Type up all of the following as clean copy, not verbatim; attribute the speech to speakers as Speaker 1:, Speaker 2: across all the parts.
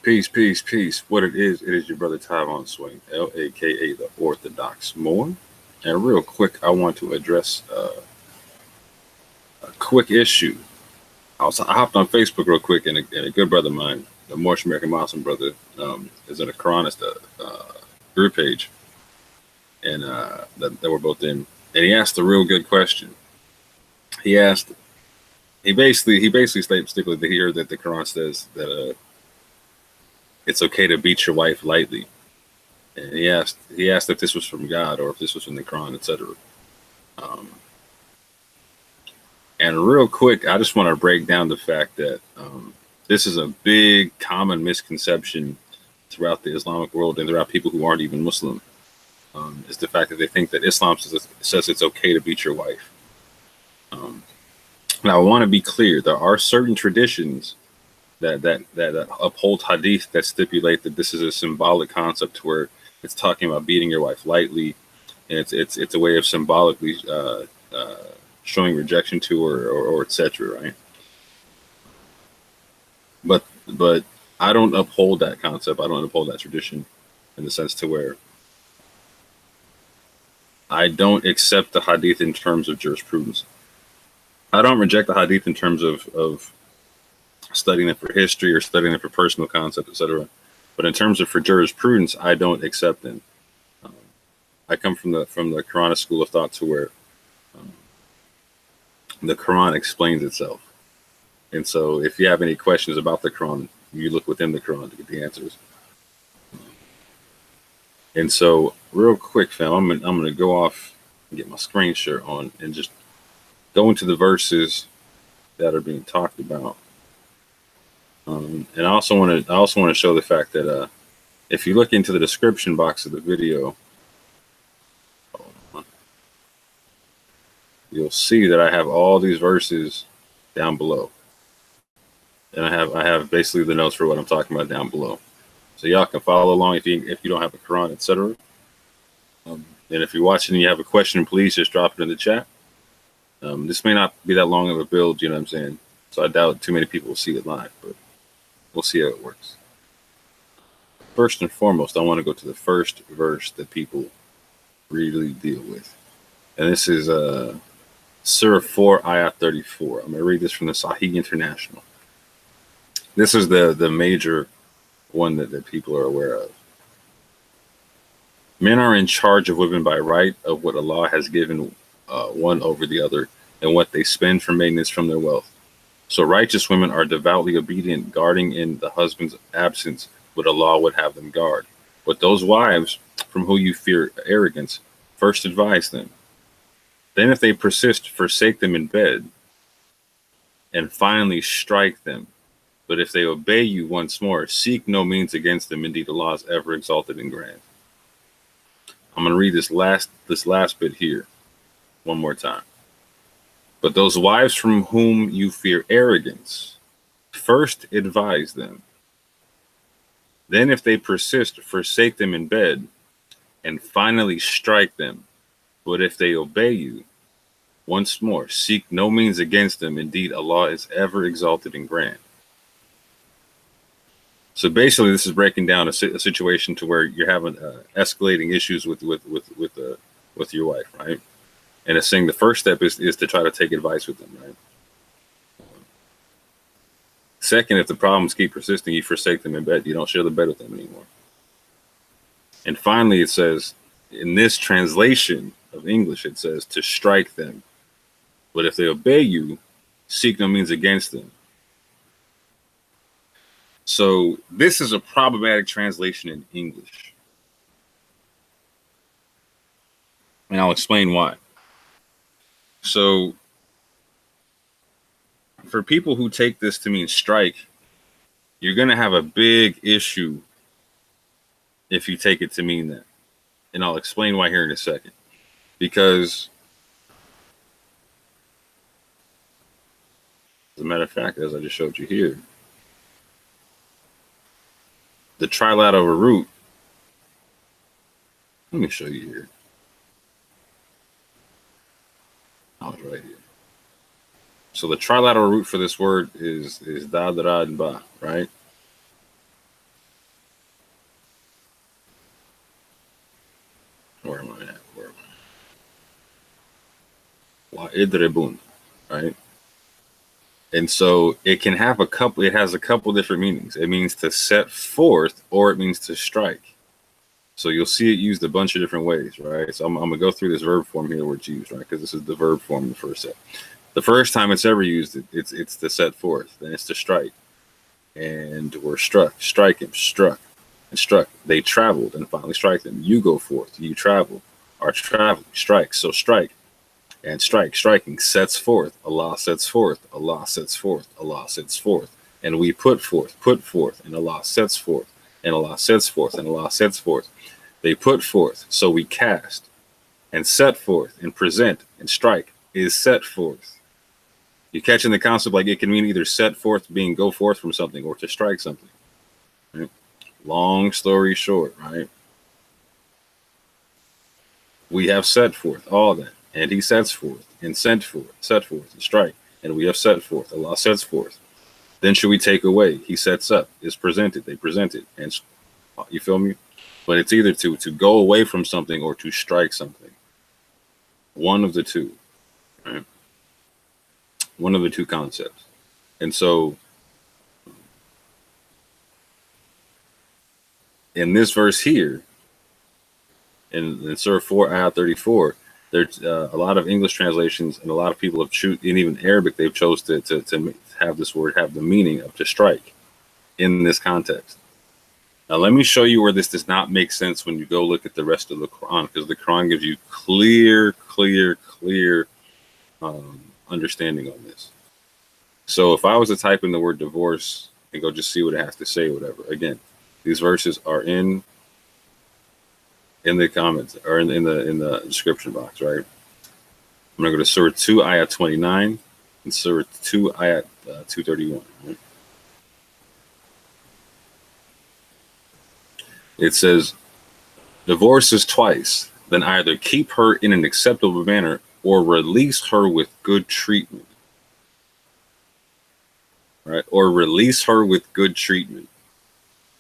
Speaker 1: Peace, peace, peace. What it is your brother Tyvon Swing, L-A-K-A, the Orthodox Moor. And real quick, I want to address a quick issue. I hopped on Facebook real quick, and a good brother of mine, the Moorish American Muslim brother, is in a Quranist group page, and that we're both in. And he asked a real good question. He basically stipulated here that the Quran says that it's okay to beat your wife lightly. And he asked if this was from God or if this was from the Quran, etc. And real quick, I just want to break down the fact that this is a big common misconception throughout the Islamic world and throughout people who aren't even Muslim. Is the fact that they think that Islam says it's okay to beat your wife. Now, I want to be clear. There are certain traditions that uphold hadith that stipulate that this is a symbolic concept where it's talking about beating your wife lightly, and it's a way of symbolically showing rejection to her or etc. Right? But I don't uphold that concept. I don't uphold that tradition in the sense to where I don't accept the hadith in terms of jurisprudence. I don't reject the hadith in terms of studying it for history or studying it for personal concept, etc. But in terms of for jurisprudence, I don't accept them. I come from the Quranist school of thought to where the Quran explains itself. And so if you have any questions about the Quran, you look within the Quran to get the answers. And so real quick, fam, I'm going to go off and get my screen share on and just go into the verses that are being talked about. And I also want to show the fact that if you look into the description box of the video, you'll see that I have all these verses down below, and I have basically the notes for what I'm talking about down below, so y'all can follow along if you don't have a Quran, etc. And if you're watching and you have a question, please just drop it in the chat. This may not be that long of a build, you know what I'm saying? So I doubt too many people will see it live, but we'll see how it works. First and foremost, I want to go to the first verse that people really deal with. And this is Surah 4, Ayah 34. I'm going to read this from the Sahih International. This is the major one that people are aware of. Men are in charge of women by right of what Allah has given one over the other and what they spend for maintenance from their wealth. So righteous women are devoutly obedient, guarding in the husband's absence what Allah would have them guard. But those wives from whom you fear arrogance, first advise them. Then if they persist, forsake them in bed, and finally strike them. But if they obey you once more, seek no means against them. Indeed, Allah is ever exalted and grand. I'm going to read this last bit here one more time. But those wives from whom you fear arrogance, first advise them. Then if they persist, forsake them in bed, and finally strike them. But if they obey you, once more, seek no means against them. Indeed, Allah is ever exalted and grand. So basically, this is breaking down a situation to where you're having escalating issues with your wife, right? And it's saying the first step is to try to take advice with them, right? Second, if the problems keep persisting, you forsake them in bed. You don't share the bed with them anymore. And finally, it says, in this translation of English, it says to strike them. But if they obey you, seek no means against them. So this is a problematic translation in English. And I'll explain why. So for people who take this to mean strike, you're going to have a big issue if you take it to mean that. And I'll explain why here in a second. Because as a matter of fact, as I just showed you here, the triliteral root, let me show you here. Oh, it's right here. So the triliteral root for this word is ḍarabtum, right? wa-iḍ'ribūhunna, right? And so it can have it has a couple different meanings. It means to set forth, or it means to strike. So you'll see it used a bunch of different ways, right? So I'm going to go through this verb form here where it's used, right? Because this is the verb form in the first set. The first time it's ever used, it's to set forth. Then it's to strike. And we're struck, strike him, struck, and struck. They traveled and finally strike them. You go forth, you travel, are traveling, strike. So strike and strike, striking, sets forth. Allah sets forth, Allah sets forth, Allah sets forth. And we put forth, and Allah sets forth, and Allah sets forth, and Allah sets forth. They put forth, so we cast, and set forth, and present, and strike is set forth. You catching the concept? Like it can mean either set forth, being go forth from something, or to strike something. Right? Long story short, right? We have set forth all that, and he sets forth, and sent forth, set forth, and strike, and we have set forth. Allah sets forth. Then should we take away? He sets up, is presented, they presented, and you feel me? But it's either to go away from something or to strike something. One of the two, right? One of the two concepts. And so in this verse here, in Surah 4, Ayah 34, there's a lot of English translations and a lot of people have chosen, and even Arabic, they've chose to have this word have the meaning of to strike in this context. Now, let me show you where this does not make sense when you go look at the rest of the Quran, because the Quran gives you clear understanding on this. So if I was to type in the word divorce and go just see what it has to say, whatever, again, these verses are in the comments or in the description box, right? I'm going to go to Surah 2, Ayah 29 and Surah 2, Ayah 231. Right? It says, divorces twice, then either keep her in an acceptable manner or release her with good treatment. Right? Or release her with good treatment.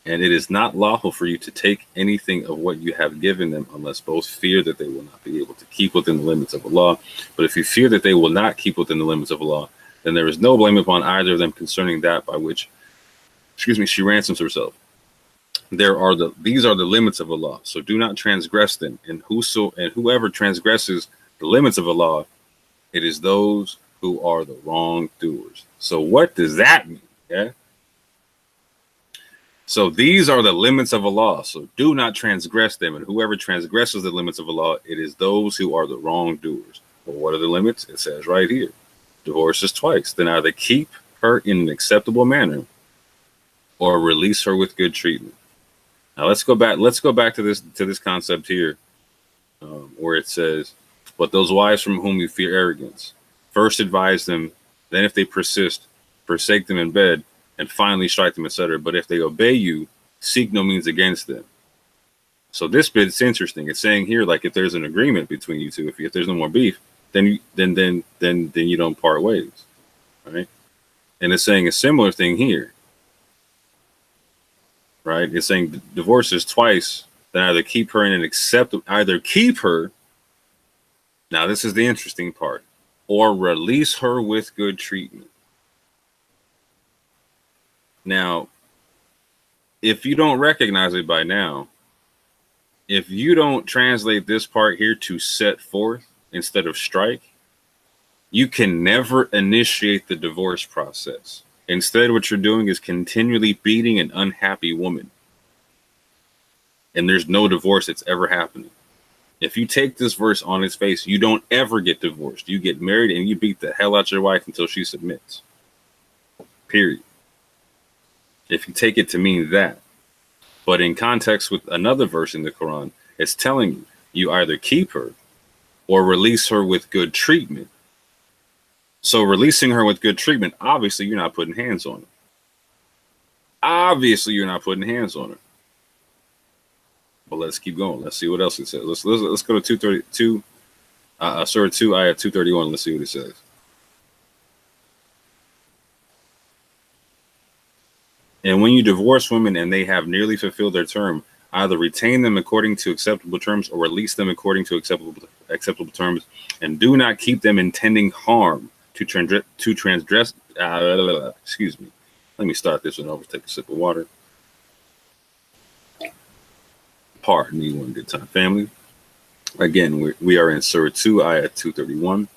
Speaker 1: And it is not lawful for you to take anything of what you have given them unless both fear that they will not be able to keep within the limits of Allah. But if you fear that they will not keep within the limits of Allah, then there is no blame upon either of them concerning that by which, she ransoms herself. These are the limits of Allah, so do not transgress them. And whoever transgresses the limits of Allah, it is those who are the wrongdoers. So what does that mean? Yeah. So these are the limits of Allah. So do not transgress them. And whoever transgresses the limits of Allah, it is those who are the wrongdoers. Well, what are the limits? It says right here, divorces twice. Then either keep her in an acceptable manner or release her with good treatment. Now let's go back to this concept here, where it says, but those wives from whom you fear arrogance, first advise them, then if they persist, forsake them in bed, and finally strike them, etc. But if they obey you, seek no means against them. So this bit's interesting. It's saying here, like, if there's an agreement between you two, if there's no more beef, then you don't part ways, right? And it's saying a similar thing here, right? It's saying divorces twice, then either keep her in an acceptable, either keep her. Now this is the interesting part, or release her with good treatment. Now, if you don't recognize it by now, if you don't translate this part here to set forth instead of strike, you can never initiate the divorce process. Instead, what you're doing is continually beating an unhappy woman. And there's no divorce that's ever happening. If you take this verse on its face, you don't ever get divorced. You get married and you beat the hell out your wife until she submits. Period. If you take it to mean that. But in context with another verse in the Quran, it's telling you, you either keep her or release her with good treatment. So releasing her with good treatment, obviously you're not putting hands on her. Obviously you're not putting hands on her. But let's keep going. Let's see what else it says. Let's go to 232, Surah 2, Ayah 231. Let's see what it says. And when you divorce women and they have nearly fulfilled their term, either retain them according to acceptable terms or release them according to acceptable terms, and do not keep them intending harm to transgress. Excuse me. Let me start this one over. Take a sip of water. Pardon me one good time, family. Again, we are in Surah 2, Ayah 231.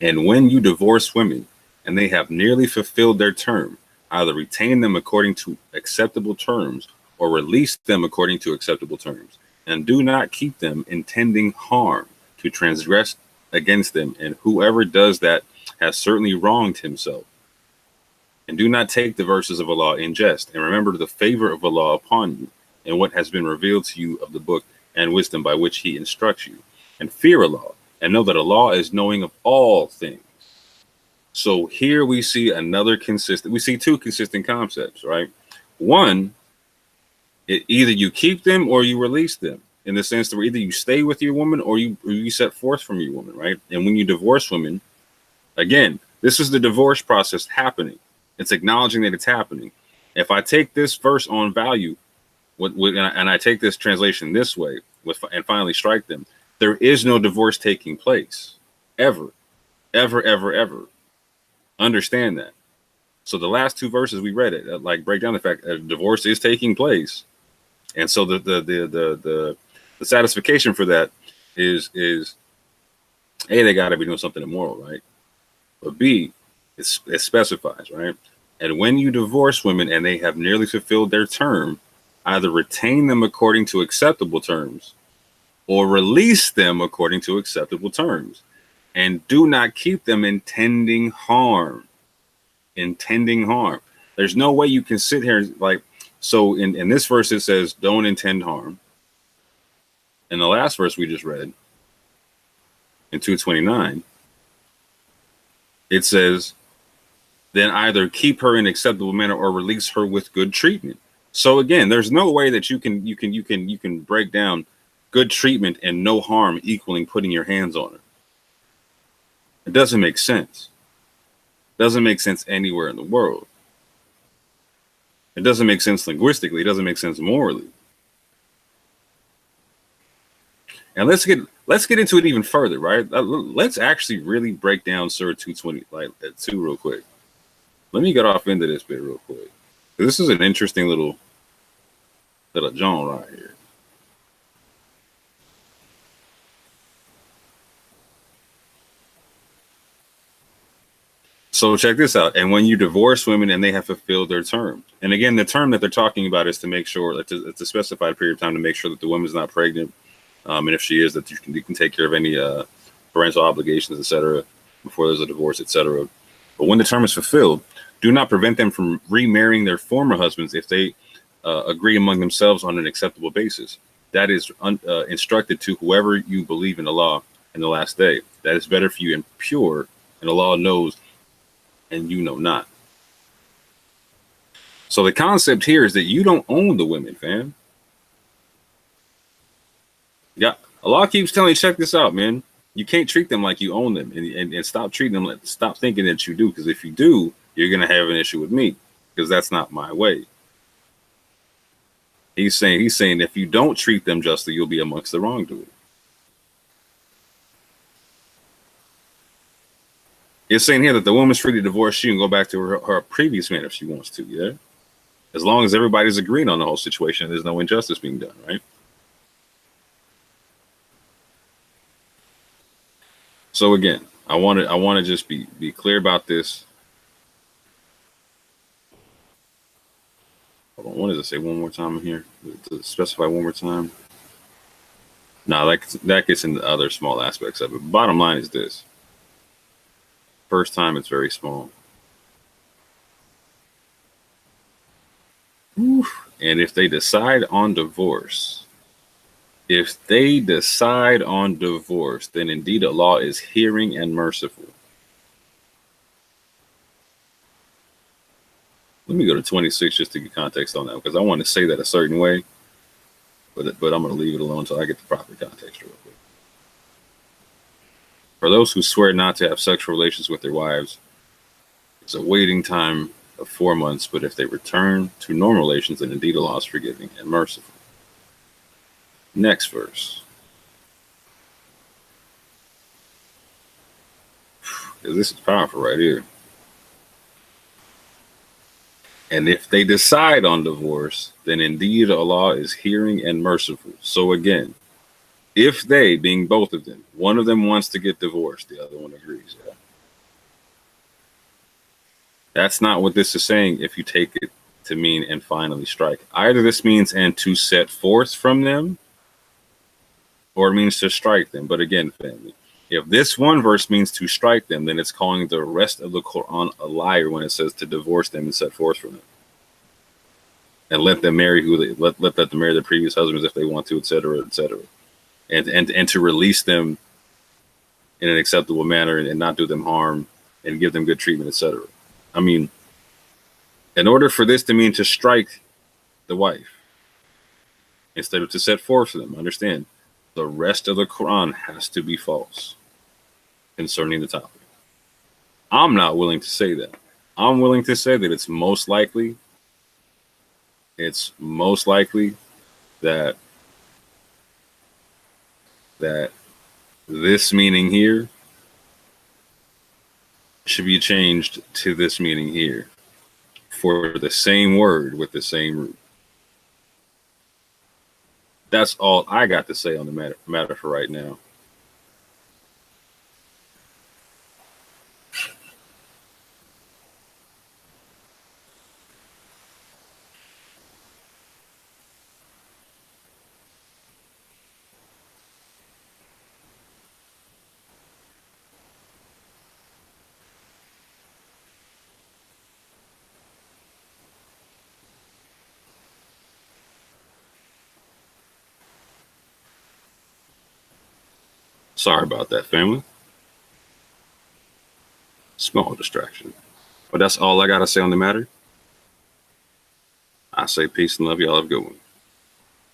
Speaker 1: And when you divorce women and they have nearly fulfilled their term, either retain them according to acceptable terms or release them according to acceptable terms, and do not keep them intending harm to transgress against them. And whoever does that has certainly wronged himself. And do not take the verses of Allah in jest, and remember the favor of Allah upon you, and what has been revealed to you of the book and wisdom by which he instructs you. And fear Allah, and know that Allah is knowing of all things. So here we see two consistent concepts, right? One, either you keep them or you release them, in the sense that either you stay with your woman or you set forth from your woman, right? And when you divorce women, again, this is the divorce process happening. It's acknowledging that it's happening. If I take this verse on value, and I take this translation this way, and finally strike them, there is no divorce taking place, ever, ever, ever, ever. Understand that. So the last two verses we read it, break down the fact that divorce is taking place, and so the satisfaction for that is A, they got to be doing something immoral, right? But B, it specifies, right? And when you divorce women and they have nearly fulfilled their term, either retain them according to acceptable terms or release them according to acceptable terms, and do not keep them intending harm. There's no way you can sit here so in this verse it says don't intend harm. In the last verse we just read, in 229, it says then either keep her in acceptable manner or release her with good treatment. So again, there's no way that you can break down good treatment and no harm equaling putting your hands on her. It doesn't make sense. It doesn't make sense anywhere in the world. It doesn't make sense linguistically. It doesn't make sense morally. And let's get into it even further, right? Let's actually really break down Surah 220, at 2 real quick. Let me get off into this bit real quick. This is an interesting little genre right here. So check this out. And when you divorce women and they have fulfilled their term, and again, the term that they're talking about is to make sure that it's a specified period of time to make sure that the woman's not pregnant. And if she is, that you can take care of any parental obligations, etc., before there's a divorce, etc. But when the term is fulfilled, do not prevent them from remarrying their former husbands if they agree among themselves on an acceptable basis. That is instructed to whoever you believe in Allah in the last day. That is better for you and pure, and Allah knows, and you know not. So the concept here is that you don't own the women, fam. Yeah, Allah keeps telling you, check this out, man. You can't treat them like you own them, and stop treating them stop thinking that you do, because if you do, you're gonna have an issue with me, because that's not my way. He's saying if you don't treat them justly, you'll be amongst the wrongdoers. It's saying here that the woman's free to divorce you and go back to her previous man if she wants to, yeah? As long as everybody's agreed on the whole situation, there's no injustice being done, right? So again, I want to just be clear about this. Hold on, what does it say one more time in here? To specify one more time? No, that gets into other small aspects of it. Bottom line is this. First time, it's very small. Oof. And if they decide on divorce, then indeed Allah is hearing and merciful. Let me go to 26 just to get context on that, because I want to say that a certain way, but I'm going to leave it alone until I get the proper context real quick. For those who swear not to have sexual relations with their wives, it's a waiting time of 4 months, but if they return to normal relations, then indeed Allah is forgiving and merciful. Next verse. This is powerful right here. And if they decide on divorce, then indeed Allah is hearing and merciful. So again, if they, being both of them, one of them wants to get divorced, the other one agrees. Yeah. That's not what this is saying if you take it to mean and finally strike. Either this means and to set forth from them, or it means to strike them. But again, family, if this one verse means to strike them, then it's calling the rest of the Quran a liar when it says to divorce them and set forth from them. And let them marry who they let them marry their previous husbands if they want to, etc., etc. And to release them in an acceptable manner and not do them harm and give them good treatment, etc. I mean, in order for this to mean to strike the wife instead of to set forth for them, understand, the rest of the Quran has to be false concerning the topic. I'm not willing to say that. I'm willing to say that it's most likely that this meaning here should be changed to this meaning here for the same word with the same root. That's all I got to say on the matter for right now. Sorry about that, family. Small distraction. But that's all I got to say on the matter. I say peace and love. Y'all have a good one.